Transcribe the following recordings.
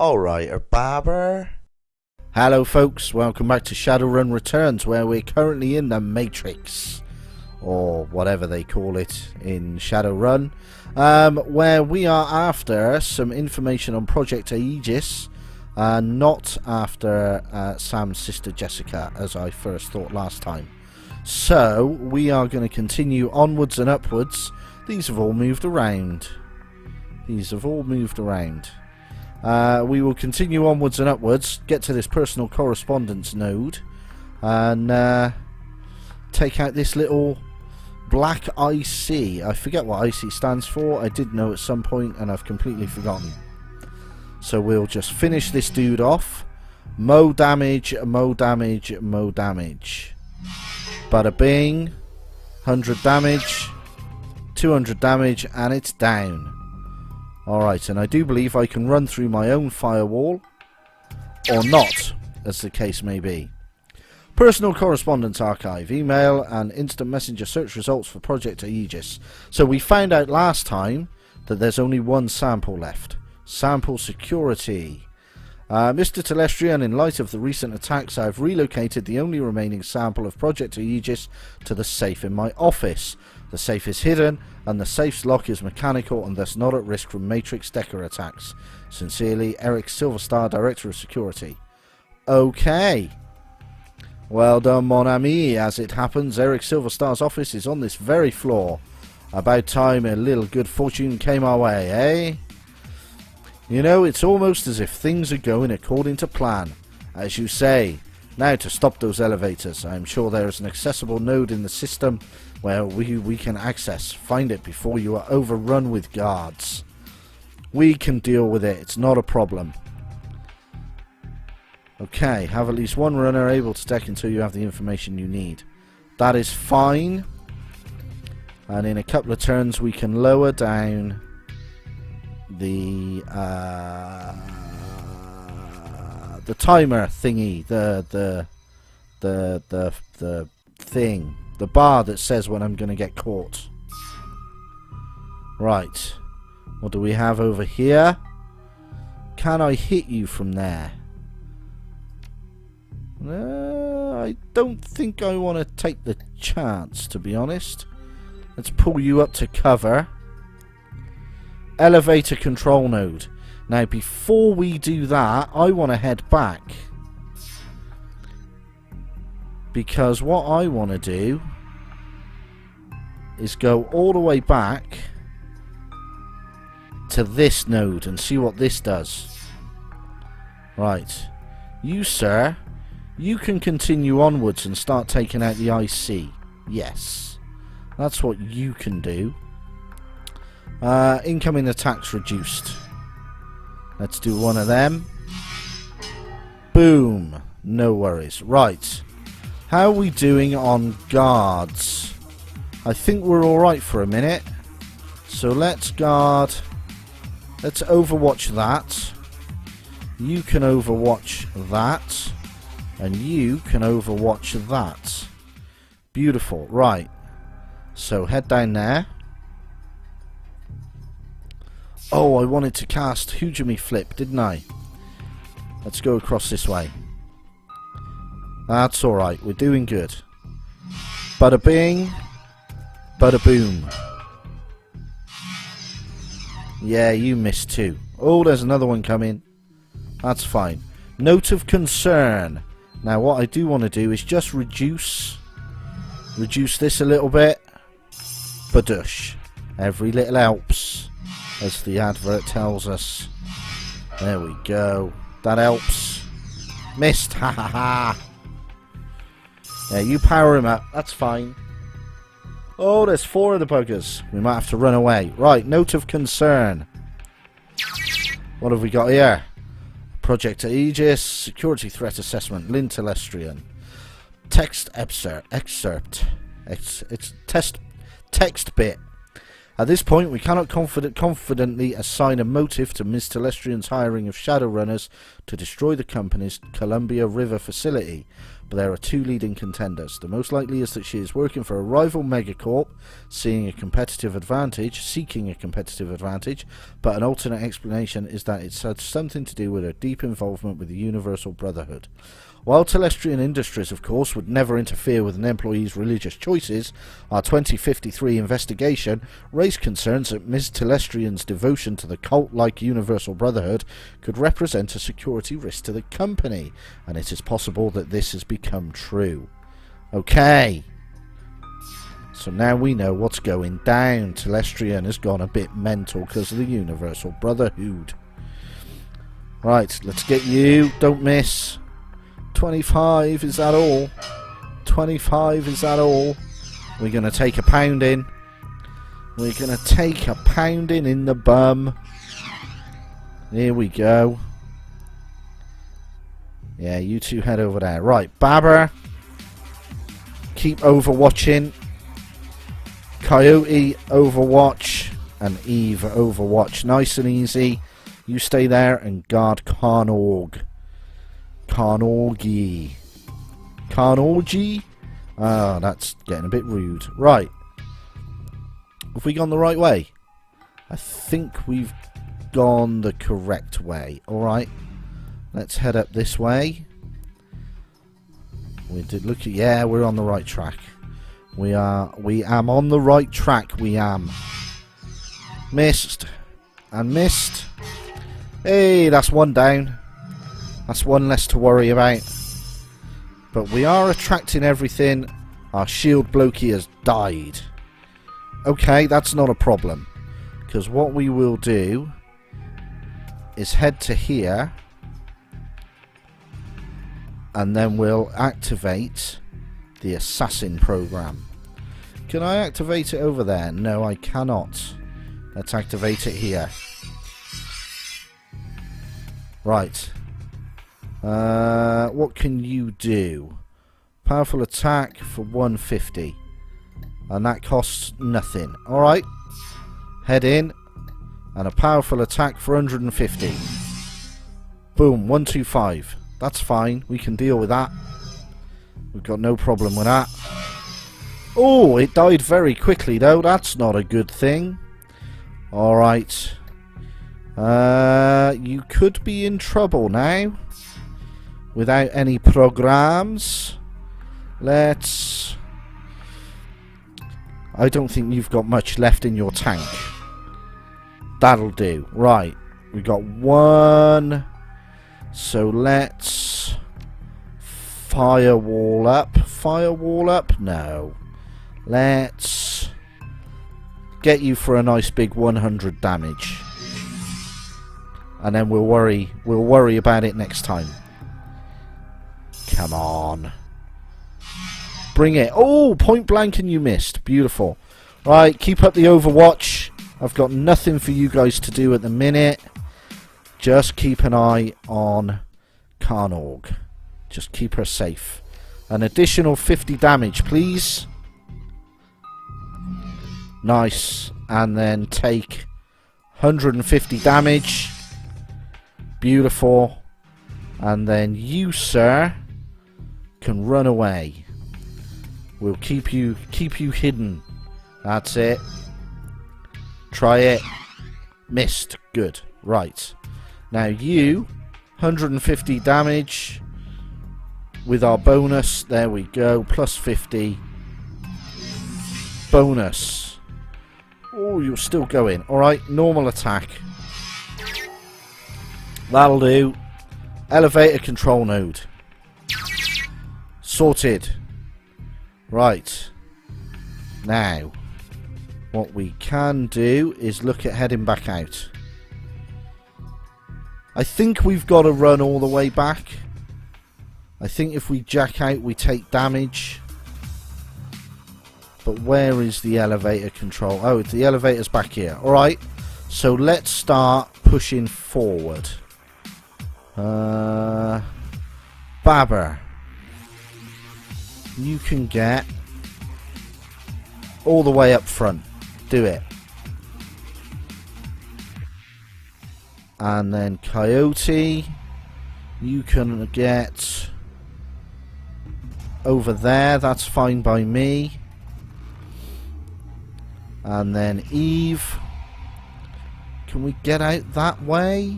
Alright, Babber. Hello folks, welcome back to Shadowrun Returns, where we're currently in the Matrix, or whatever they call it in Shadowrun, where we are after some information on Project Aegis, not after Sam's sister Jessica, as I first thought last time. So, we are going to continue onwards and upwards. These have all moved around. We will continue onwards and upwards, get to this personal correspondence node, and take out this little black IC. I forget what IC stands for. I did know at some point, and I've completely forgotten. So we'll just finish this dude off. Mo damage, mo damage, mo damage. Bada bing. 100 damage. 200 damage, and it's down. Alright, and I do believe I can run through my own firewall, or not, as the case may be. Personal correspondence archive, email and instant messenger search results for Project Aegis. So we found out last time that there's only one sample left. Sample security. Mr. Telestrian, in light of the recent attacks, I have relocated the only remaining sample of Project Aegis to the safe in my office. The safe is hidden, and the safe's lock is mechanical and thus not at risk from Matrix Decker attacks. Sincerely, Eric Silverstar, Director of Security. Okay. Well done, mon ami. As it happens, Eric Silverstar's office is on this very floor. About time a little good fortune came our way, eh? You know, it's almost as if things are going according to plan. As you say. Now, to stop those elevators, I am sure there is an accessible node in the system where we can access. Find it before you are overrun with guards. We can deal with it. It's not a problem. Okay, have at least one runner able to deck until you have the information you need. That is fine. And in a couple of turns we can lower down the timer thingy, the thing, the bar that says when I'm going to get caught. Right. What do we have over here? Can I hit you from there? I don't think I want to take the chance, to be honest. Let's pull you up to cover. Elevator control node. Now, before we do that, I want to head back. Because what I want to do is go all the way back to this node and see what this does. Right. You, sir, you can continue onwards and start taking out the IC. Yes. That's what you can do. Incoming attacks reduced. Let's do one of them. Boom. No worries. Right. How are we doing on guards? I think we're alright for a minute. So let's guard. Let's overwatch that. You can overwatch that. And you can overwatch that. Beautiful. Right. So head down there. Oh, I wanted to cast Hujumi Flip, didn't I? Let's go across this way. That's alright, we're doing good. Bada bing, bada boom. Yeah, you missed too. Oh, there's another one coming. That's fine. Note of concern. Now what I do want to do is just reduce this a little bit. Badush. Every little helps, as the advert tells us. There we go. That helps. Missed. Ha ha ha. Yeah, you power him up. That's fine. Oh, there's 4 of the buggers. We might have to run away. Right, note of concern. What have we got here? Project Aegis, security threat assessment, Lynn Telestrian. Text excerpt. It's text bit. At this point, we cannot confidently assign a motive to Ms. Telestrian's hiring of Shadowrunners to destroy the company's Columbia River facility. but there are two leading contenders. The most likely is that she is working for a rival megacorp, seeking a competitive advantage, but an alternate explanation is that it's had something to do with her deep involvement with the Universal Brotherhood. While Telestrian Industries, of course, would never interfere with an employee's religious choices, our 2053 investigation raised concerns that Ms. Telestrian's devotion to the cult-like Universal Brotherhood could represent a security risk to the company, and it is possible that this has become true. Okay. So now we know what's going down. Telestrian has gone a bit mental because of the Universal Brotherhood. Right, let's get you. Don't miss. 25, is that all? 25, is that all? We're going to take a pounding. We're going to take a pounding in the bum. Here we go. Yeah, you two head over there. Right, Babber. Keep overwatching. Coyote, overwatch. And Eve, overwatch. Nice and easy. You stay there and guard Carnorg. Carnorgy. Ah, that's getting a bit rude. Right. Have we gone the right way? I think we've gone the correct way. Alright. Let's head up this way. We did look at... Yeah, we're on the right track. We am on the right track. We am. Missed. And missed. Hey, that's one down. That's one less to worry about. But we are attracting everything. Our shield blokey has died. Okay, that's not a problem. Because what we will do is head to here. And then we'll activate the assassin program. Can I activate it over there? No, I cannot. Let's activate it here. Right. What can you do? Powerful attack for 150. And that costs nothing. Alright. Head in. And a powerful attack for 150. Boom. 125. That's fine. We can deal with that. We've got no problem with that. Oh, it died very quickly though. That's not a good thing. Alright. You could be in trouble now. Without any programs. Let's... I don't think you've got much left in your tank. That'll do. Right. We got one. So let's... Firewall up. Firewall up? No. Let's... get you for a nice big 100 damage. And then we'll worry about it next time. Come on. Bring it. Oh, point blank and you missed. Beautiful. Right, keep up the overwatch. I've got nothing for you guys to do at the minute. Just keep an eye on Carnorg. Just keep her safe. An additional 50 damage, please. Nice. And then take 150 damage. Beautiful. And then you, sir, can run away. We'll keep you hidden. That's it. Try it. Missed. Good. Right. Now you, 150 damage with our bonus. There we go. Plus 50. Bonus. Oh, you're still going. Alright, normal attack. That'll do. Elevator control node. Sorted. Right. Now, what we can do is look at heading back out. I think we've got to run all the way back. I think if we jack out, we take damage. But where is the elevator control? Oh, the elevator's back here. Alright. So let's start pushing forward. Babber. You can get all the way up front. Do it. And then Coyote, you can get over there, that's fine by me. And then Eve. Can we get out that way?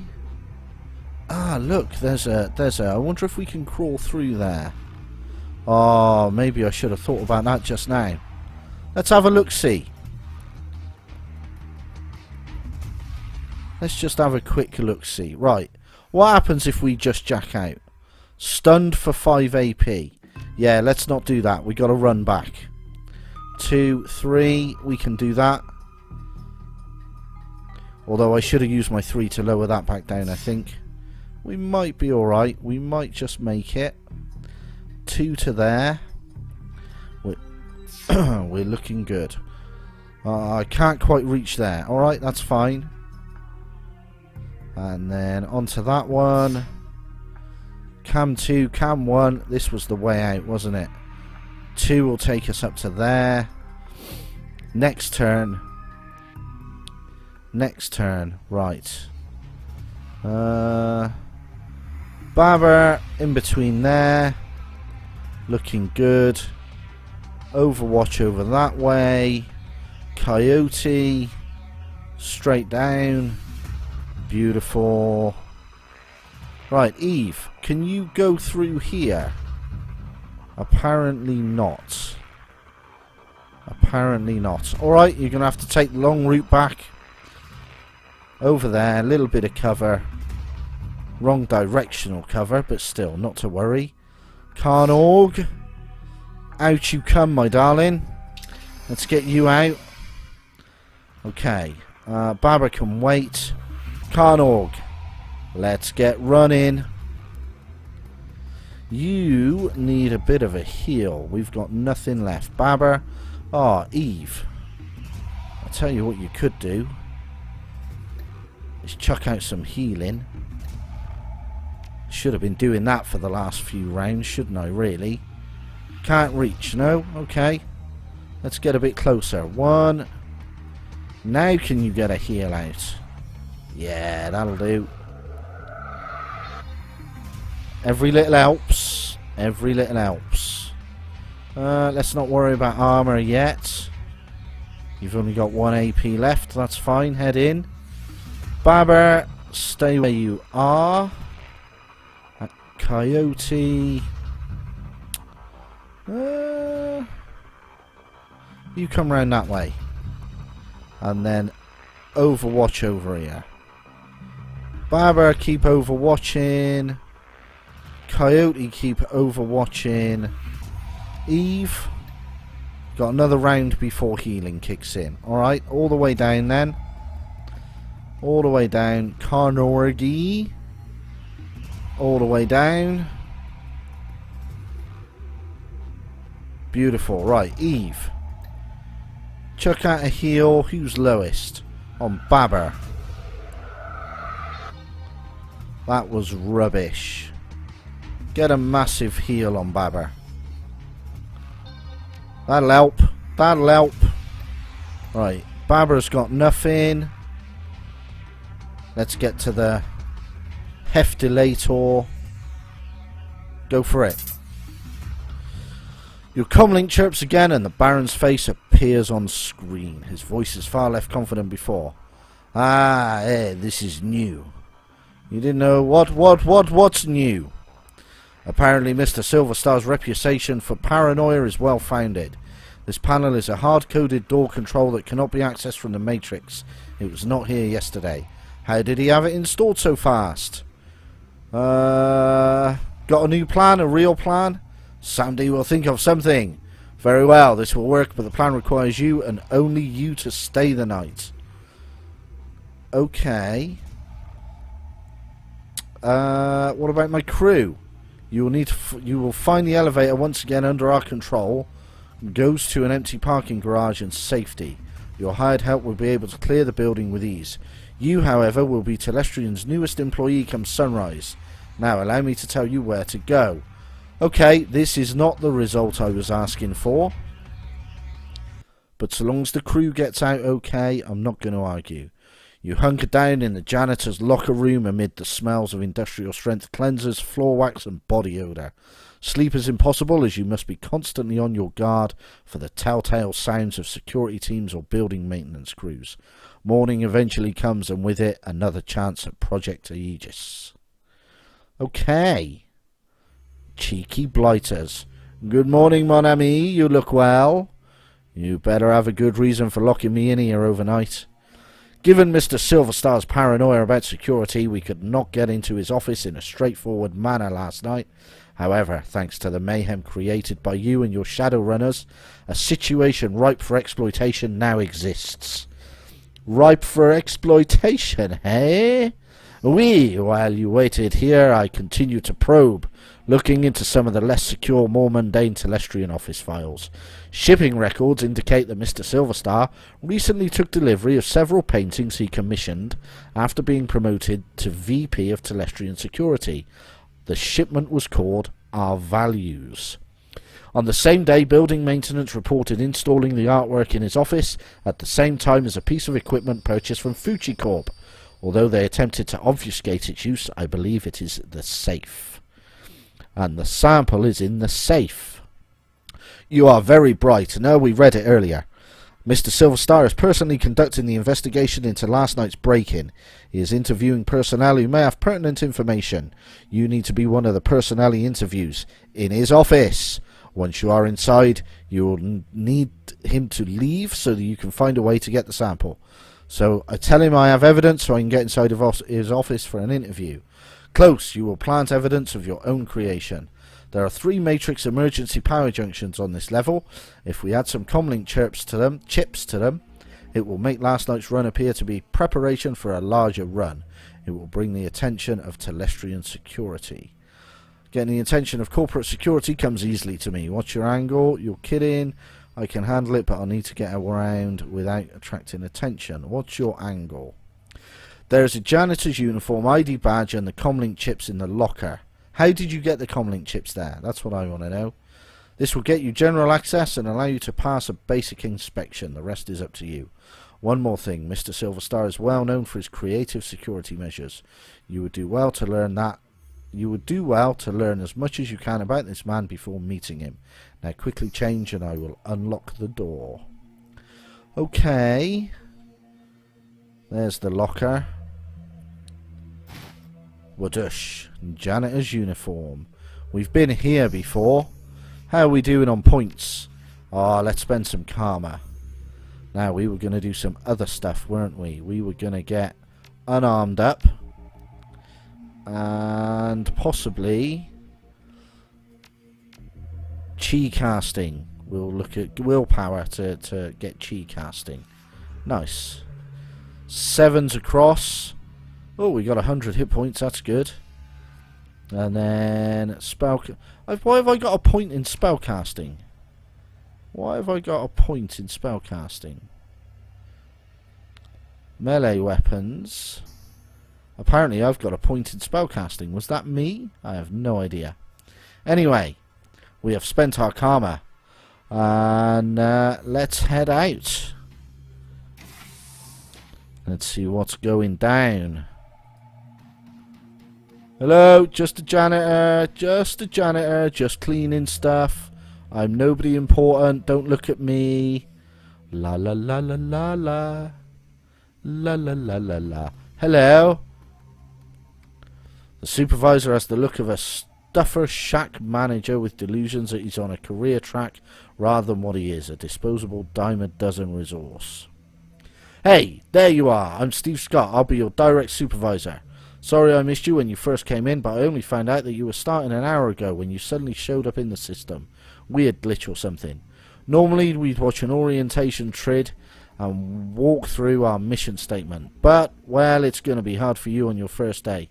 Ah, look, there's a, I wonder if we can crawl through there. Oh, maybe I should have thought about that just now. Let's have a look-see. Let's just have a quick look-see. Right, what happens if we just jack out? Stunned for 5 AP. Yeah, let's not do that. We got to run back. 2, 3, we can do that. Although I should have used my 3 to lower that back down, I think. We might be alright. We might just make it. 2 to there. We're looking good. I can't quite reach there. Alright, that's fine. And then onto that one. Cam 2, cam 1. This was the way out, wasn't it? 2 will take us up to there. Next turn. Next turn. Right. Babber in between there. Looking good. Overwatch over that way. Coyote. Straight down. Beautiful. Right, Eve, can you go through here? Apparently not. Apparently not. Alright, you're going to have to take the long route back. Over there, a little bit of cover. Wrong directional cover, but still, not to worry. Carnorg. Out you come, my darling. Let's get you out. Okay. Babber can wait. Carnorg. Let's get running. You need a bit of a heal. We've got nothing left. Babber. Ah, Eve. I'll tell you what you could do. Is chuck out some healing. Should have been doing that for the last few rounds, shouldn't I, really? Can't reach, no? Okay. Let's get a bit closer. 1. Now can you get a heal out? Yeah, that'll do. Every little helps. Every little helps. Let's not worry about armor yet. You've only got 1 AP left. That's fine. Head in. Babber, stay where you are. Coyote. You come round that way. And then Overwatch over here. Babber, keep overwatching. Coyote, keep overwatching. Eve, got another round before healing kicks in. Alright, all the way down then. All the way down. Carnorgy. All the way down. Beautiful. Right, Eve. Chuck out a heal. Who's lowest? On Babber. That was rubbish. Get a massive heal on Babber. That'll help. That'll help. Right, Babber's got nothing. Let's get to the Heftilator. Go for it. Your comlink chirps again and the Baron's face appears on screen. His voice is far less confident before. Ah, this is new. You didn't know what's new? Apparently Mr. Silverstar's reputation for paranoia is well founded. This panel is a hard-coded door control that cannot be accessed from the Matrix. It was not here yesterday. How did he have it installed so fast? Got a new plan? A real plan? Someday we'll think of something. Very well, this will work, but the plan requires you and only you to stay the night. Okay. What about my crew? You will need to you will find the elevator once again under our control. Goes to an empty parking garage and safety. Your hired help will be able to clear the building with ease. You, however, will be Telestrian's newest employee come sunrise. Now, allow me to tell you where to go. Okay, this is not the result I was asking for. But so long as the crew gets out okay, I'm not going to argue. You hunker down in the janitor's locker room amid the smells of industrial strength cleansers, floor wax and body odour. Sleep is impossible as you must be constantly on your guard for the telltale sounds of security teams or building maintenance crews. Morning eventually comes and with it another chance at Project Aegis. Okay. Cheeky blighters. Good morning, mon ami. You look well. You better have a good reason for locking me in here overnight. Given Mr. Silverstar's paranoia about security, we could not get into his office in a straightforward manner last night. However, thanks to the mayhem created by you and your Shadowrunners, a situation ripe for exploitation now exists. Ripe for exploitation, eh? Oui, while you waited here, I continued to probe, looking into some of the less secure, more mundane Telestrian office files. Shipping records indicate that Mr. Silverstar recently took delivery of several paintings he commissioned after being promoted to VP of Telestrian Security. The shipment was called Our Values. On the same day, building maintenance reported installing the artwork in his office at the same time as a piece of equipment purchased from Fuji Corp. Although they attempted to obfuscate its use, I believe it is the safe. And the sample is in the safe. You are very bright. No, we read it earlier. Mr. Silverstar is personally conducting the investigation into last night's break-in. He is interviewing personnel who may have pertinent information. You need to be one of the personnel he interviews in his office. Once you are inside, you will need him to leave so that you can find a way to get the sample. So I tell him I have evidence so I can get inside of his office for an interview. Close, you will plant evidence of your own creation. There are 3 matrix emergency power junctions on this level. If we add some comlink chips to them, it will make last night's run appear to be preparation for a larger run. It will bring the attention of Telestrian security. Getting the attention of corporate security comes easily to me. What's your angle? You're kidding. I can handle it, but I'll need to get around without attracting attention. What's your angle? There is a janitor's uniform, ID badge, and the comlink chips in the locker. How did you get the comlink chips there? That's what I want to know. This will get you general access and allow you to pass a basic inspection. The rest is up to you. One more thing. Mr. Silverstar is well known for his creative security measures. You would do well to learn as much as you can about this man before meeting him. Now quickly change and I will unlock the door. Okay. There's the locker. Wadoosh. Janitor's uniform. We've been here before. How are we doing on points? Oh, let's spend some karma. Now, we were going to do some other stuff, weren't we? We were going to get unarmed up. And possibly chi casting. We'll look at willpower to get chi casting. Nice. 7s across. Oh, we got 100 hit points. That's good. And then spell. Why have I got a point in spellcasting? Why have I got a point in spellcasting? Melee weapons. Apparently I've got a point in spellcasting. Was that me? I have no idea. Anyway, we have spent our karma. And let's head out. Let's see what's going down. Hello, just a janitor, just cleaning stuff. I'm nobody important, don't look at me. La la la la la la. La la la la la. Hello. The supervisor has the look of a stuffer shack manager with delusions that he's on a career track rather than what he is, a disposable dime a dozen resource. Hey, there you are. I'm Steve Scott. I'll be your direct supervisor. Sorry I missed you when you first came in, but I only found out that you were starting an hour ago when you suddenly showed up in the system. Weird glitch or something. Normally we'd watch an orientation trid and walk through our mission statement. But, well, it's going to be hard for you on your first day.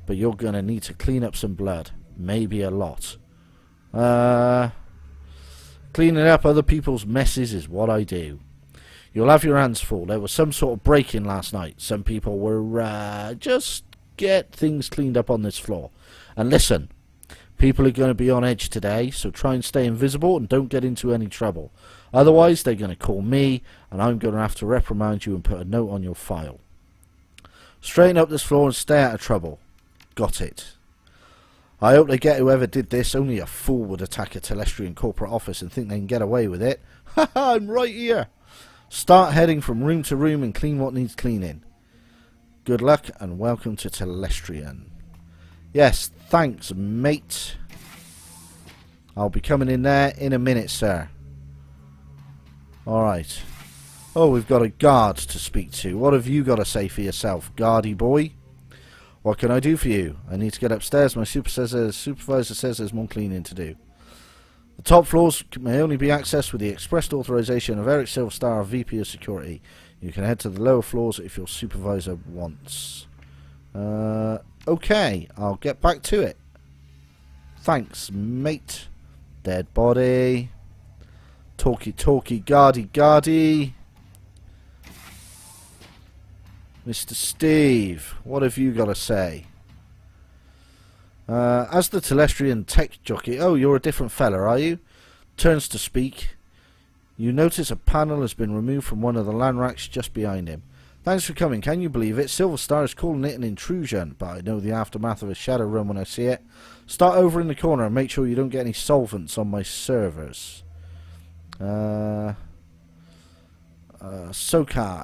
But you're going to need to clean up some blood. Maybe a lot. Cleaning up other people's messes is what I do. You'll have your hands full. There was some sort of break-in last night. Some people were just get things cleaned up on this floor. And listen, people are going to be on edge today, so try and stay invisible and don't get into any trouble. Otherwise, they're going to call me, and I'm going to have to reprimand you and put a note on your file. Straighten up this floor and stay out of trouble. Got it. I hope they get whoever did this. Only a fool would attack a Telestrian corporate office and think they can get away with it. Haha, I'm right here. Start heading from room to room and clean what needs cleaning. Good luck and welcome to Telestrian. Yes, thanks, mate. I'll be coming in there in a minute, sir. Alright. Oh, we've got a guard to speak to. What have you got to say for yourself, guardy boy? What can I do for you? I need to get upstairs. My supervisor says there's more cleaning to do. The top floors may only be accessed with the expressed authorization of Eric Silverstar, VP of Security. You can head to the lower floors if your supervisor wants. Okay, I'll get back to it. Thanks, mate. Dead body. Talky, guardy. Mr. Steve, what have you got to say? As the Telestrian tech jockey... Oh, you're a different fella, are you? Turns to speak. You notice a panel has been removed from one of the land racks just behind him. Thanks for coming. Can you believe it? Silverstar is calling it an intrusion, but I know the aftermath of a Shadowrun when I see it. Start over in the corner and make sure you don't get any solvents on my servers. Sokar,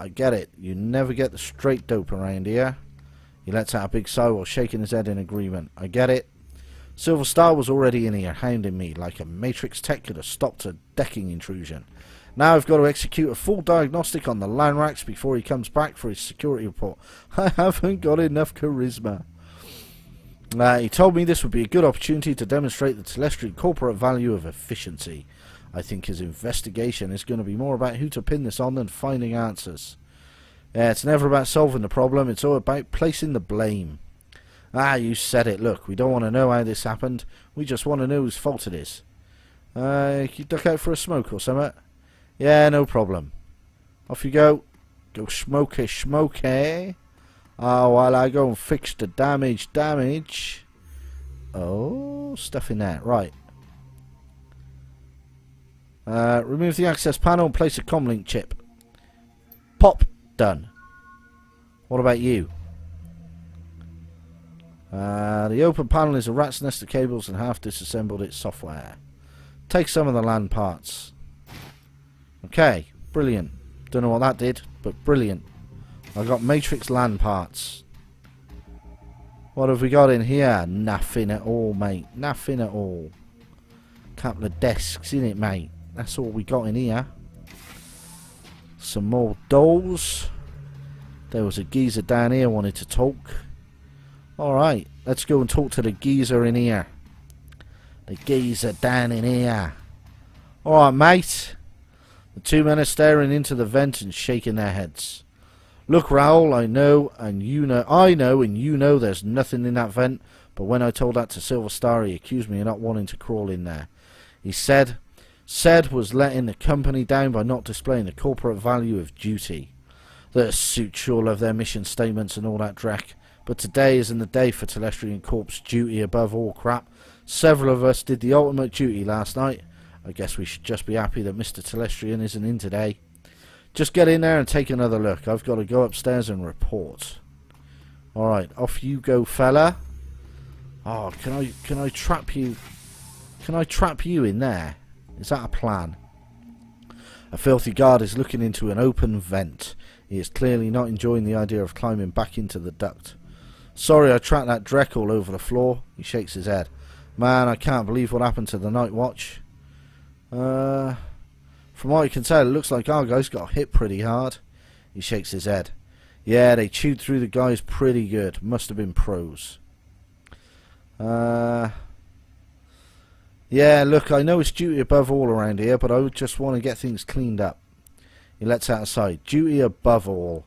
I get it. You never get the straight dope around here. He lets out a big sigh while shaking his head in agreement. I get it. Silverstar was already in here, hounding me like a Matrix tech could have stopped a decking intrusion. Now I've got to execute a full diagnostic on the land racks before he comes back for his security report. I haven't got enough charisma. He told me this would be a good opportunity to demonstrate the Telestrian corporate value of efficiency. I think his investigation is going to be more about who to pin this on than finding answers. Yeah, it's never about solving the problem, it's all about placing the blame. Ah, you said it. Look, we don't want to know how this happened. We just want to know whose fault it is. You duck out for a smoke or something? Yeah, no problem. Off you go. Go smoky. Oh, while I go and fix the damage. Oh, stuff in there. Right. Remove the access panel and place a comlink chip. Pop. Done. What about you? The open panel is a rat's nest of cables and half disassembled its software. Take some of the LAN parts. Okay, brilliant. Don't know what that did, but brilliant. I got Matrix LAN parts. What have we got in here? Nothing at all, mate. Nothing at all. Couple of desks in it, mate. That's all we got in here. Some more dolls. There was a geezer down here wanted to talk. Alright, let's go and talk to the geezer in here. The geezer down in here. Alright, mate. The two men are staring into the vent and shaking their heads. Look, Raoul, I know and you know there's nothing in that vent, but when I told that to Silverstar, he accused me of not wanting to crawl in there. He said was letting the company down by not displaying the corporate value of duty. The suit sure love their mission statements and all that dreck, but today isn't the day for Telestrian Corp's duty above all crap. Several of us did the ultimate duty last night. I guess we should just be happy that Mr. Telestrian isn't in today. Just get in there and take another look. I've got to go upstairs and report. Alright, off you go, fella. Oh, can I trap you? Can I trap you in there? Is that a plan? A filthy guard is looking into an open vent. He is clearly not enjoying the idea of climbing back into the duct. Sorry I tracked that dreck all over the floor. He shakes his head. Man, I can't believe what happened to the night watch. From what you can tell, it looks like our guys got hit pretty hard. He shakes his head. Yeah, they chewed through the guys pretty good. Must have been pros. Yeah, look, I know it's duty above all around here, but I would just want to get things cleaned up. He lets out a sigh. Duty above all.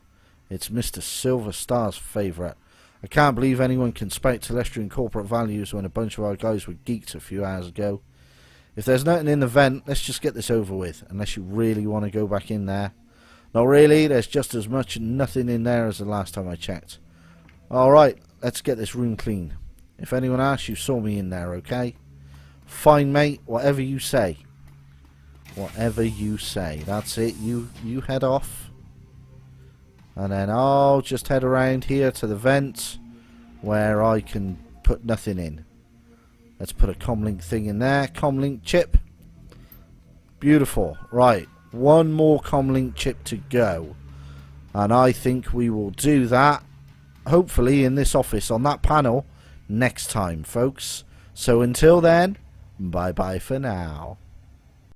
It's Mr. Silverstar's favourite. I can't believe anyone can spout Telestrian corporate values when a bunch of our guys were geeked a few hours ago. If there's nothing in the vent, let's just get this over with, unless you really want to go back in there. Not really, there's just as much nothing in there as the last time I checked. Alright, let's get this room clean. If anyone asks, you saw me in there, okay? Fine, mate, whatever you say. Whatever you say. That's it, you head off. And then I'll just head around here to the vent where I can put nothing in. Let's put a comlink thing in there. Comlink chip. Beautiful. Right. One more comlink chip to go. And I think we will do that, hopefully, in this office on that panel next time, folks. So until then, bye-bye for now.